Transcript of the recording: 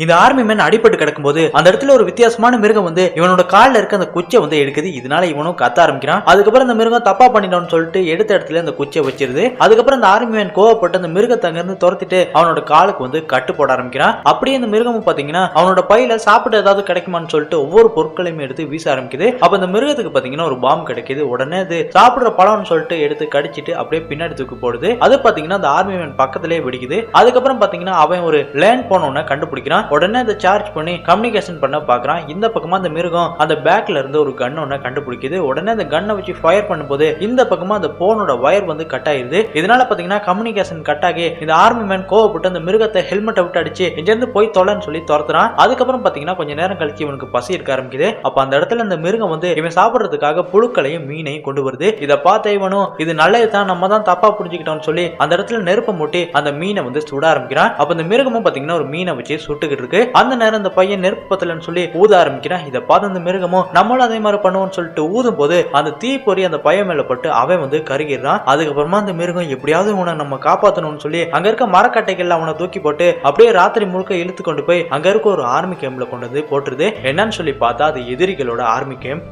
இந்த army man அடிபட்டு கிடக்கும்போது அந்த இடத்துல ஒரு வித்தியாசமான மிருகம் வந்து இவனோட காலில் இருக்க அந்த குச்சியை வந்து எடுக்குது. இதனால இவனும் கத்த ஆரம்பிக்கிறான். அதுக்கப்புறம் அந்த மிருகம் தப்பா பண்ணிட்டோம்னு சொல்லிட்டு எடுத்த இடத்துல அந்த குச்சியை வச்சிருது. அதுக்கப்புறம் அந்த ஆர்மி மேன் கோவப்பட்டு அந்த மிருகத்தை அங்கிருந்து துரத்திட்டு அவனோட காலுக்கு வந்து கட்டு போட ஆரம்பிக்கிறான். அப்படியே அந்த மிருகமும் பாத்தீங்கன்னா அவனோட பையில சாப்பிட ஏதாவது கிடைக்குமான்னு சொல்லிட்டு ஒவ்வொரு பொருட்களையும் எடுத்து வீச ஆரம்பிக்குது. அப்ப அந்த மிருகத்துக்கு பாத்தீங்கன்னா ஒரு பாம்பு கிடைக்குது. உடனே அது சாப்பிடுற பழம்னு சொல்லிட்டு எடுத்து கடிச்சிட்டு அப்படியே பின்னாடி தூக்கி போடுது. அது பாத்தீங்கன்னா அந்த ஆர்மி மேன் பக்கத்திலேயே வெடிக்குது. அதுக்கப்புறம் பாத்தீங்கன்னா அவன் ஒரு லேண்ட் போனோன்னு கண்டுபிடிக்கிறான். உடனே அதை சார்ஜ் பண்ணி கம்யூனிகேஷன் பண்ண பாக்குறான். இந்த பக்கமா அந்த மிருகம் அந்த பேக்ல இருந்து ஒரு கன் ஒண்ணு கண்டுபிடிக்குது. உடனே அந்த கன்னை வச்சு ஃபயர் பண்ணும்போது இந்த பக்கமா அந்த போனோட வயர் வந்து கட் ஆயிருது. இதனால பாத்தீங்கன்னா கம்யூனிகேஷன் கட் ஆகி இந்த ஆர்மி மேன் கோவப்பட்டு அந்த மிருகத்தை ஹெல்மெட்டை விட்டு அடிச்சு இங்க இருந்து போய் தொலைன்னு சொல்லி துரத்துறான். அதுக்கப்புறம் பாத்தீங்கன்னா கொஞ்ச நேரம் கழிச்சு இவனுக்கு பசி இருக்க ஆரம்பிக்குது. அப்ப அந்த இடத்துல அந்த மிருகம் வந்து இவன் சாப்பிடுறதுக்காக புழுக்களையும் மீனையும் கொண்டு வருது. இதை பார்த்த இவனும் இது நல்லதுதான், நம்ம தான் தப்பா புரிஞ்சுக்கிட்டோம்னு சொல்லி அந்த இடத்துல நெருப்பை மூட்டி அந்த மீனை வந்து சுட ஆரம்பிக்கிறான். அப்ப அந்த மிருகமும் பாத்தீங்கன்னா ஒரு மீனை வச்சு சுட்டுக்கிட்டு இருக்கு. அந்த நேரம் அந்த பையன் நெருப்பு பத்தலன்னு சொல்லி ஊத ஆரம்பிக்கிறான். இதை பார்த்து அந்த மிருகமும் நம்மளும் அதே மாதிரி பண்ணுவோம்னு சொல்லிட்டு ஊதும் போது அந்த தீ பொறி அந்த பையன் மேல பட்டு அவன் வந்து கருகிறான். அதுக்கப்புறமா அந்த மிருகம் எப்படியாவது உன்னை நம்ம காப்பாற்றணும்னு சொல்லி அங்க இருக்க மரக்கட்டைகள் அவனை தூக்கி போட்டு அப்படியே ராத்திரி முழுக்க இழுத்து கொண்டு போய் அங்க இருக்க ஒரு ஆர்மி கேம்ப்ல கொண்டு வந்து போட்டுருது. என்னன்னு சொல்லி பார்த்தா அது எதிரிகளோட ஆர்மி கேம்ப்.